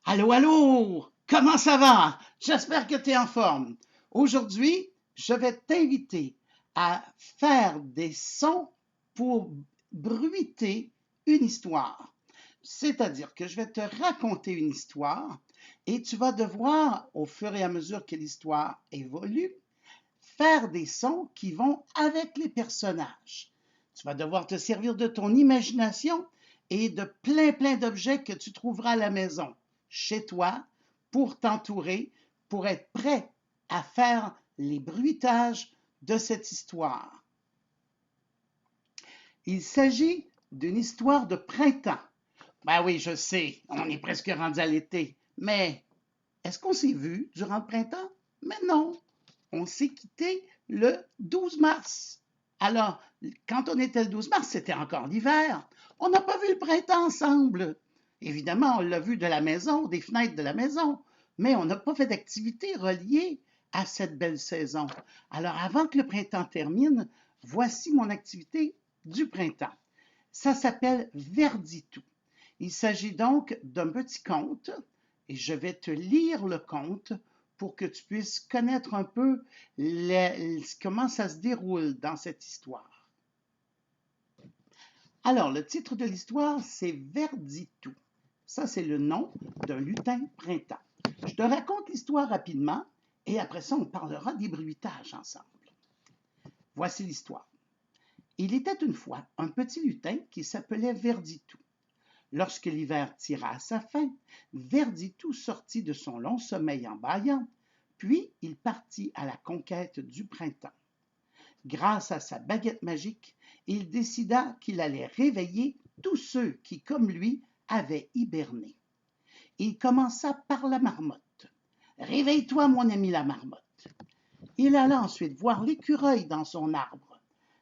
Allô, allô! Comment ça va? J'espère que tu es en forme. Aujourd'hui, je vais t'inviter à faire des sons pour bruiter une histoire. C'est-à-dire que je vais te raconter une histoire et tu vas devoir, au fur et à mesure que l'histoire évolue, faire des sons qui vont avec les personnages. Tu vas devoir te servir de ton imagination et de plein d'objets que tu trouveras à la maison, chez toi, pour t'entourer, pour être prêt à faire les bruitages de cette histoire. Il s'agit d'une histoire de printemps. Ben oui, je sais, on est presque rendu à l'été, mais est-ce qu'on s'est vu durant le printemps? Mais non, on s'est quitté le 12 mars. Alors, quand on était le 12 mars, c'était encore l'hiver. On n'a pas vu le printemps ensemble. Évidemment, on l'a vu de la maison, des fenêtres de la maison, mais on n'a pas fait d'activité reliée à cette belle saison. Alors, avant que le printemps termine, voici mon activité du printemps. Ça s'appelle Verditou. Il s'agit donc d'un petit conte et je vais te lire le conte pour que tu puisses connaître un peu comment ça se déroule dans cette histoire. Alors, le titre de l'histoire, c'est Verditou. Ça, c'est le nom d'un lutin printemps. Je te raconte l'histoire rapidement et après ça, on parlera des bruitages ensemble. Voici l'histoire. Il était une fois un petit lutin qui s'appelait Verditou. Lorsque l'hiver tira à sa fin, Verditou sortit de son long sommeil en bâillant, puis il partit à la conquête du printemps. Grâce à sa baguette magique, il décida qu'il allait réveiller tous ceux qui, comme lui, avaient hiberné. Il commença par la marmotte. Réveille-toi, mon ami la marmotte. Il alla ensuite voir l'écureuil dans son arbre.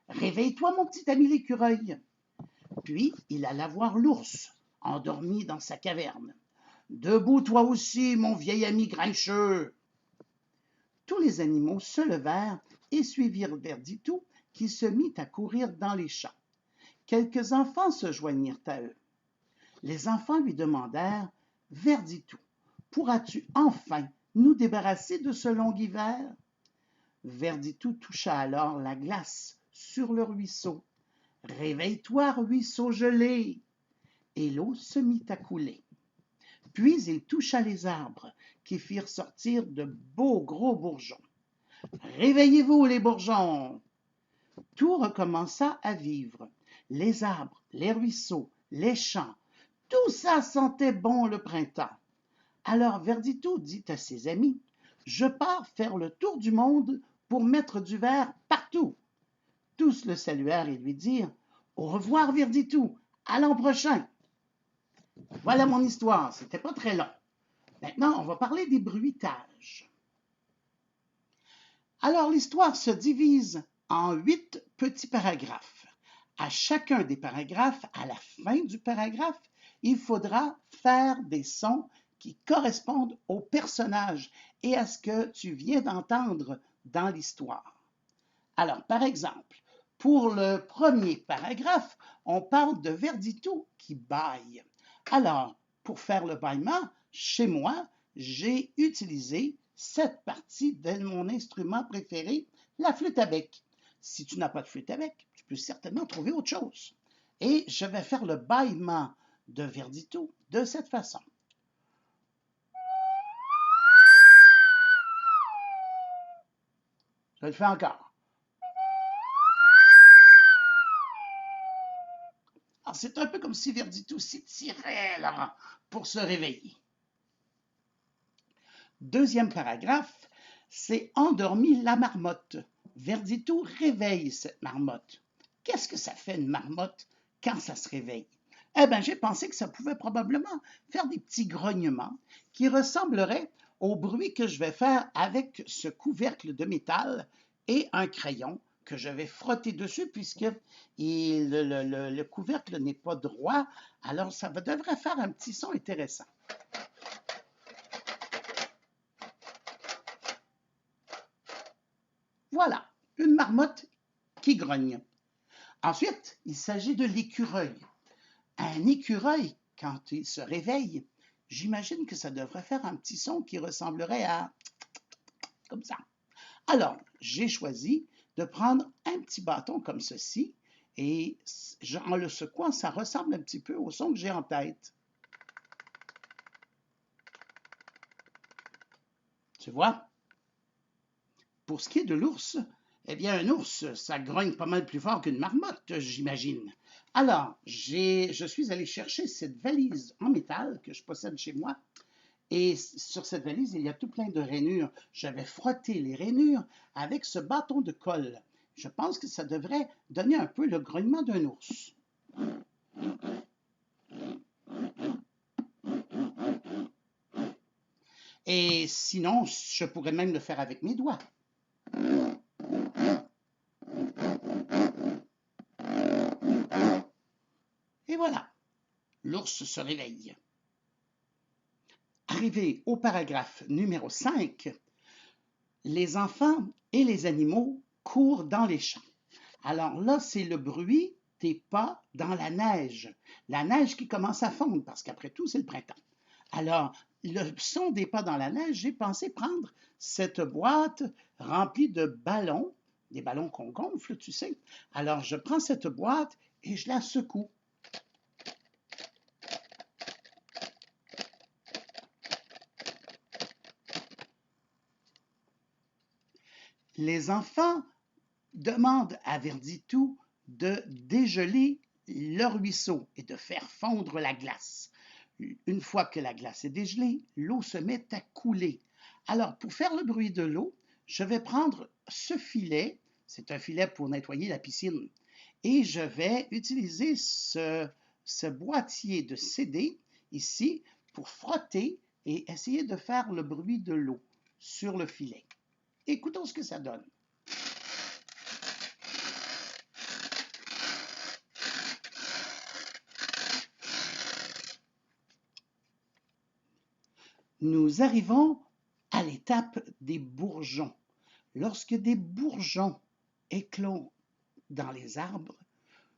Réveille-toi, mon petit ami l'écureuil. Puis il alla voir l'ours, endormi dans sa caverne. Debout, toi aussi, mon vieil ami grincheux. Tous les animaux se levèrent et suivirent Verditou, qui se mit à courir dans les champs. Quelques enfants se joignirent à eux. Les enfants lui demandèrent: Verditou, pourras-tu enfin nous débarrasser de ce long hiver? Verditou toucha alors la glace sur le ruisseau. Réveille-toi, ruisseau gelé! Et l'eau se mit à couler. Puis il toucha les arbres, qui firent sortir de beaux gros bourgeons. Réveillez-vous, les bourgeons! Tout recommença à vivre. Les arbres, les ruisseaux, les champs, tout ça sentait bon le printemps. Alors Verditou dit à ses amis: Je pars faire le tour du monde pour mettre du vert partout. Tous le saluèrent et lui dirent: Au revoir, Verditou, à l'an prochain. Voilà mon histoire, c'était pas très long. Maintenant, on va parler des bruitages. Alors, l'histoire se divise en 8 petits paragraphes. À chacun des paragraphes, à la fin du paragraphe, il faudra faire des sons qui correspondent au personnage et à ce que tu viens d'entendre dans l'histoire. Alors, par exemple, pour le premier paragraphe, on parle de Verditou qui bâille. Alors, pour faire le bâillement, chez moi, j'ai utilisé cette partie de mon instrument préféré, la flûte à bec. Si tu n'as pas de flûte à bec, tu peux certainement trouver autre chose. Et je vais faire le bâillement de Verditou de cette façon. Je le fais encore. Alors, c'est un peu comme si Verditou s'étirait là pour se réveiller. Deuxième paragraphe, c'est endormi la marmotte. Verditou réveille cette marmotte. Qu'est-ce que ça fait une marmotte quand ça se réveille? Eh bien, j'ai pensé que ça pouvait probablement faire des petits grognements qui ressembleraient au bruit que je vais faire avec ce couvercle de métal et un crayon que je vais frotter dessus puisque le couvercle n'est pas droit, alors ça devrait faire un petit son intéressant. Voilà, une marmotte qui grogne. Ensuite, il s'agit de l'écureuil. Un écureuil, quand il se réveille, j'imagine que ça devrait faire un petit son qui ressemblerait à comme ça. Alors, j'ai choisi de prendre un petit bâton comme ceci et en le secouant, ça ressemble un petit peu au son que j'ai en tête. Tu vois? Pour ce qui est de l'ours, eh bien, un ours, ça grogne pas mal plus fort qu'une marmotte, j'imagine. Alors, je suis allé chercher cette valise en métal que je possède chez moi. Et sur cette valise, il y a tout plein de rainures. J'avais frotté les rainures avec ce bâton de colle. Je pense que ça devrait donner un peu le grognement d'un ours. Et sinon, je pourrais même le faire avec mes doigts. Et voilà, l'ours se réveille. Arrivé au paragraphe numéro 5, les enfants et les animaux courent dans les champs. Alors là, c'est le bruit des pas dans la neige qui commence à fondre, parce qu'après tout, c'est le printemps. Alors, le son des pas dans la neige, j'ai pensé prendre cette boîte remplie de ballons, des ballons qu'on gonfle, tu sais. Alors, je prends cette boîte et je la secoue. Les enfants demandent à Verditou de dégeler le ruisseau et de faire fondre la glace. Une fois que la glace est dégelée, l'eau se met à couler. Alors, pour faire le bruit de l'eau, je vais prendre ce filet, c'est un filet pour nettoyer la piscine, et je vais utiliser ce boîtier de CD ici pour frotter et essayer de faire le bruit de l'eau sur le filet. Écoutons ce que ça donne. Nous arrivons à l'étape des bourgeons. Lorsque des bourgeons éclosent dans les arbres,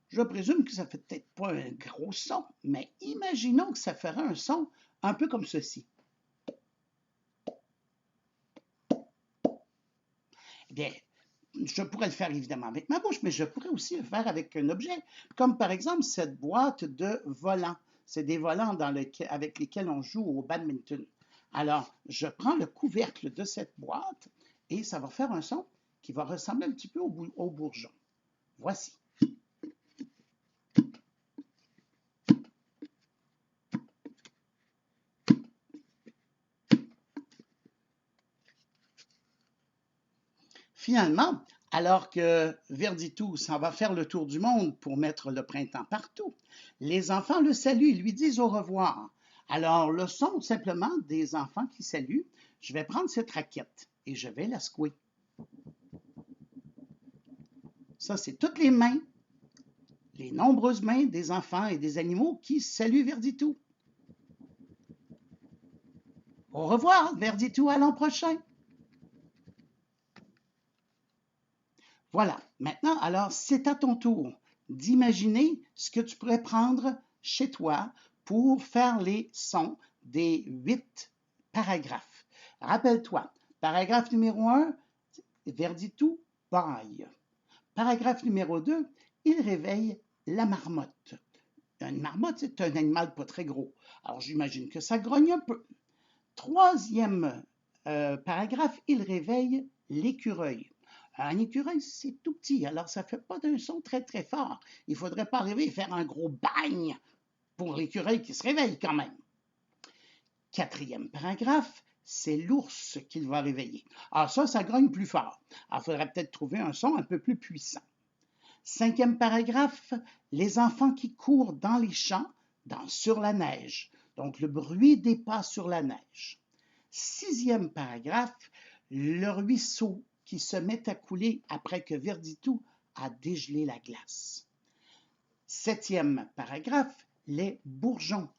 je présume que ça ne fait peut-être pas un gros son, mais imaginons que ça ferait un son un peu comme ceci. Eh bien, je pourrais le faire évidemment avec ma bouche, mais je pourrais aussi le faire avec un objet, comme par exemple cette boîte de volants. C'est des volants avec lesquels on joue au badminton. Alors, je prends le couvercle de cette boîte et ça va faire un son qui va ressembler un petit peu au bourgeon. Voici. Finalement, alors que Verditou s'en va faire le tour du monde pour mettre le printemps partout, les enfants le saluent et lui disent au revoir. Alors, le son simplement des enfants qui saluent, je vais prendre cette raquette et je vais la secouer. Ça, c'est toutes les mains, les nombreuses mains des enfants et des animaux qui saluent Verditou. Au revoir, Verditou, à l'an prochain. Voilà, maintenant, alors, c'est à ton tour d'imaginer ce que tu pourrais prendre chez toi pour faire les sons des 8 paragraphes. Rappelle-toi, paragraphe numéro 1, Verditou baille. Paragraphe numéro 2, il réveille la marmotte. Une marmotte, c'est un animal pas très gros. Alors, j'imagine que ça grogne un peu. Troisième paragraphe, il réveille l'écureuil. Un écureuil, c'est tout petit, alors ça ne fait pas d'un son très très fort. Il ne faudrait pas arriver à faire un gros bagne pour l'écureuil qui se réveille quand même. Quatrième paragraphe, c'est l'ours qu'il va réveiller. Alors ça grogne plus fort. Alors il faudrait peut-être trouver un son un peu plus puissant. Cinquième paragraphe, les enfants qui courent dans les champs, sur la neige. Donc le bruit des pas sur la neige. Sixième paragraphe, le ruisseau qui se met à couler après que Verditou a dégelé la glace. Septième paragraphe, les bourgeons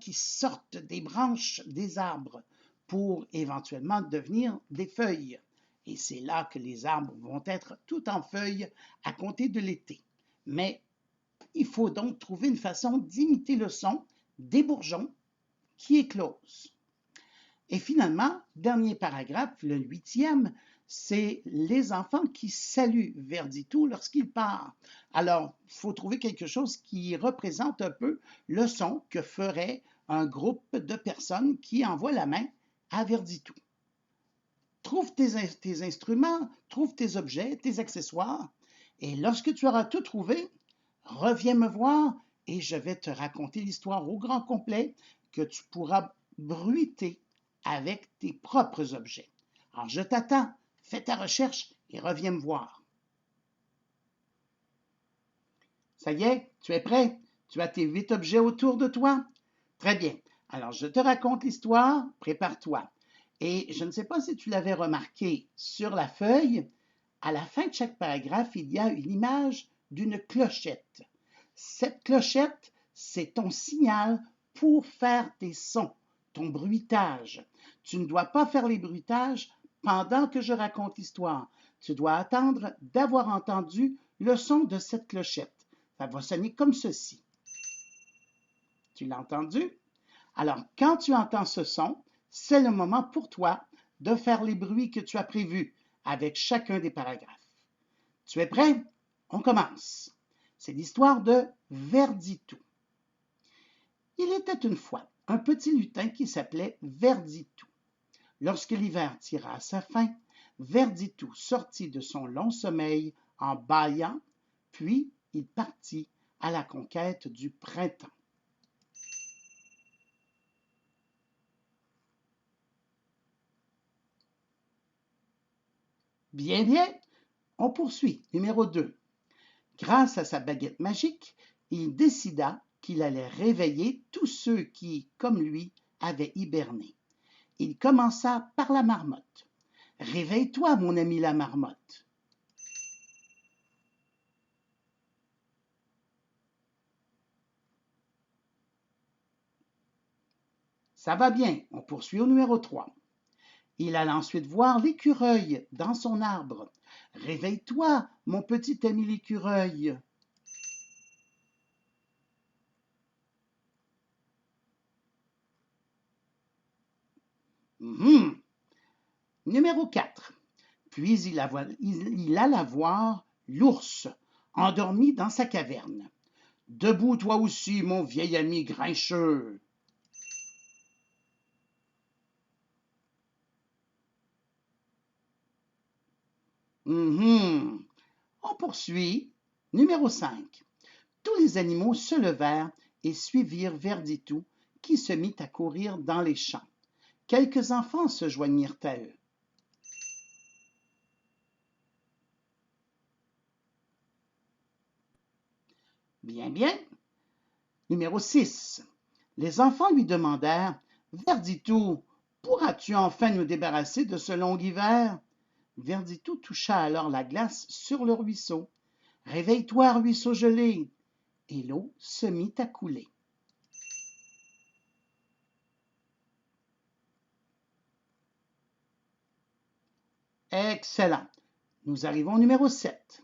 qui sortent des branches des arbres pour éventuellement devenir des feuilles. Et c'est là que les arbres vont être tout en feuilles à compter de l'été. Mais il faut donc trouver une façon d'imiter le son des bourgeons qui est close. Et finalement, dernier paragraphe, le 8e, c'est les enfants qui saluent Verditou lorsqu'il part. Alors, il faut trouver quelque chose qui représente un peu le son que ferait un groupe de personnes qui envoient la main à Verditou. Trouve tes instruments, trouve tes objets, tes accessoires, et lorsque tu auras tout trouvé, reviens me voir et je vais te raconter l'histoire au grand complet que tu pourras bruiter avec tes propres objets. Alors, je t'attends, fais ta recherche et reviens me voir. Ça y est, tu es prêt? Tu as tes 8 objets autour de toi? Très bien. Alors, je te raconte l'histoire, prépare-toi. Et je ne sais pas si tu l'avais remarqué sur la feuille, à la fin de chaque paragraphe, il y a une image d'une clochette. Cette clochette, c'est ton signal pour faire tes sons, ton bruitage. Tu ne dois pas faire les bruitages pendant que je raconte l'histoire. Tu dois attendre d'avoir entendu le son de cette clochette. Ça va sonner comme ceci. Tu l'as entendu? Alors, quand tu entends ce son, c'est le moment pour toi de faire les bruits que tu as prévus avec chacun des paragraphes. Tu es prêt? On commence. C'est l'histoire de Verditou. Il était une fois un petit lutin qui s'appelait Verditou. Lorsque l'hiver tira à sa fin, Verditou sortit de son long sommeil en bâillant, puis il partit à la conquête du printemps. Bien, bien, on poursuit. Numéro 2. Grâce à sa baguette magique, il décida qu'il allait réveiller tous ceux qui, comme lui, avaient hiberné. Il commença par la marmotte. Réveille-toi, mon ami la marmotte. Ça va bien, on poursuit au numéro 3. Il alla ensuite voir l'écureuil dans son arbre. Réveille-toi, mon petit ami l'écureuil. Numéro 4. Puis il alla voir l'ours, endormi dans sa caverne. Debout toi aussi, mon vieil ami grincheux. On poursuit. Numéro 5. Tous les animaux se levèrent et suivirent Verditou, qui se mit à courir dans les champs. Quelques enfants se joignirent à eux. Bien, bien. Numéro 6. Les enfants lui demandèrent: Verditou, pourras-tu enfin nous débarrasser de ce long hiver? Verditou toucha alors la glace sur le ruisseau. Réveille-toi, ruisseau gelé! Et l'eau se mit à couler. Excellent. Nous arrivons au numéro 7.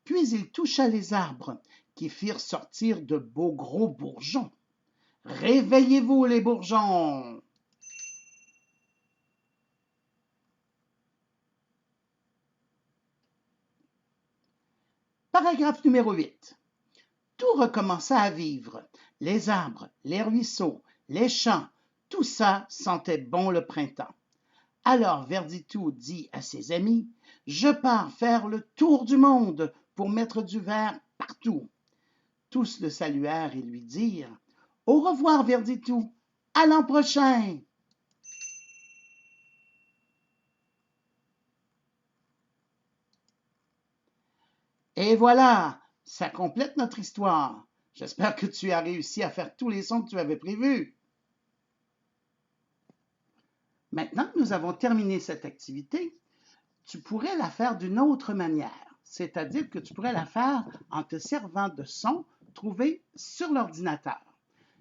Puis il toucha les arbres, qui firent sortir de beaux gros bourgeons. Réveillez-vous, les bourgeons! Paragraphe numéro 8. Tout recommença à vivre. Les arbres, les ruisseaux, les champs, tout ça sentait bon le printemps. Alors Verditou dit à ses amis: Je pars faire le tour du monde pour mettre du vert partout. Tous le saluèrent et lui dirent: Au revoir, Verditou, à l'an prochain! Et voilà, ça complète notre histoire. J'espère que tu as réussi à faire tous les sons que tu avais prévus. Maintenant que nous avons terminé cette activité, tu pourrais la faire d'une autre manière, c'est-à-dire que tu pourrais la faire en te servant de sons trouvés sur l'ordinateur.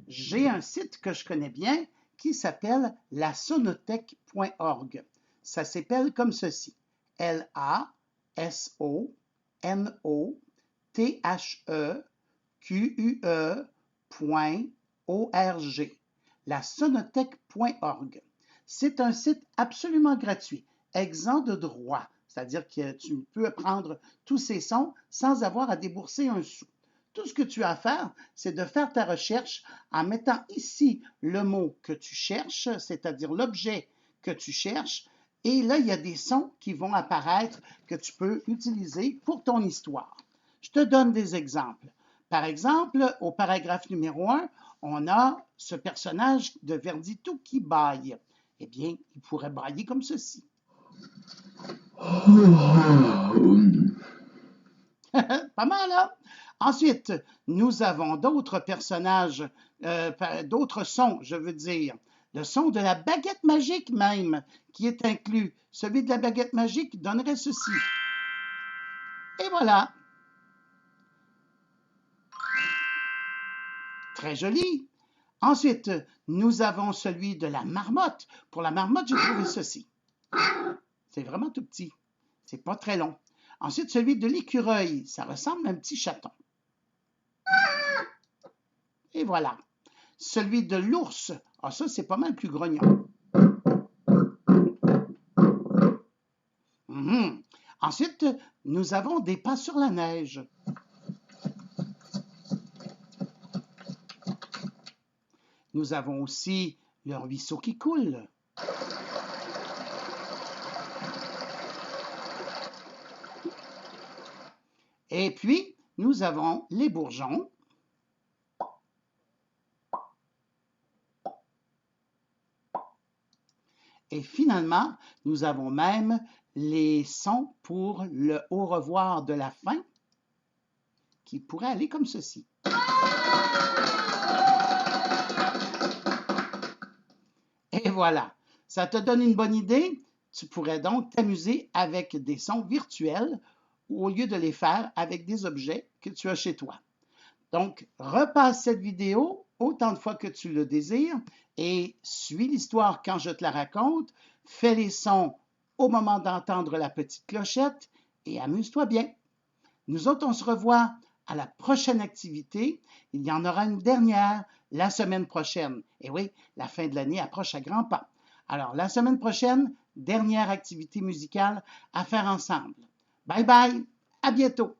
J'ai un site que je connais bien qui s'appelle lasonothèque.org. Ça s'appelle comme ceci: LASONOTHEQUE.org. la sonothèque.org. C'est un site absolument gratuit, exempt de droits, c'est-à-dire que tu peux prendre tous ces sons sans avoir à débourser un sou. Tout ce que tu as à faire, c'est de faire ta recherche en mettant ici le mot que tu cherches, c'est-à-dire l'objet que tu cherches, et là, il y a des sons qui vont apparaître que tu peux utiliser pour ton histoire. Je te donne des exemples. Par exemple, au paragraphe numéro 1, on a ce personnage de Verditou qui bâille. Eh bien, il pourrait bâiller comme ceci. Pas mal, hein? Ensuite, nous avons d'autres personnages, d'autres sons, je veux dire. Le son de la baguette magique même, qui est inclus. Celui de la baguette magique donnerait ceci. Et voilà. Très joli. Ensuite, nous avons celui de la marmotte. Pour la marmotte, j'ai trouvé ceci. C'est vraiment tout petit. C'est pas très long. Ensuite, celui de l'écureuil. Ça ressemble à un petit chaton. Et voilà. Celui de l'ours. Ah, ça, c'est pas mal plus grognon. Ensuite, nous avons des pas sur la neige. Nous avons aussi le ruisseau qui coule. Et puis, nous avons les bourgeons. Et finalement, nous avons même les sons pour le au revoir de la fin qui pourrait aller comme ceci. Et voilà, ça te donne une bonne idée. Tu pourrais donc t'amuser avec des sons virtuels au lieu de les faire avec des objets que tu as chez toi. Donc, repasse cette vidéo autant de fois que tu le désires et suis l'histoire quand je te la raconte. Fais les sons au moment d'entendre la petite clochette et amuse-toi bien. Nous autres, on se revoit à la prochaine activité. Il y en aura une dernière la semaine prochaine. Et oui, la fin de l'année approche à grands pas. Alors, la semaine prochaine, dernière activité musicale à faire ensemble. Bye bye, à bientôt.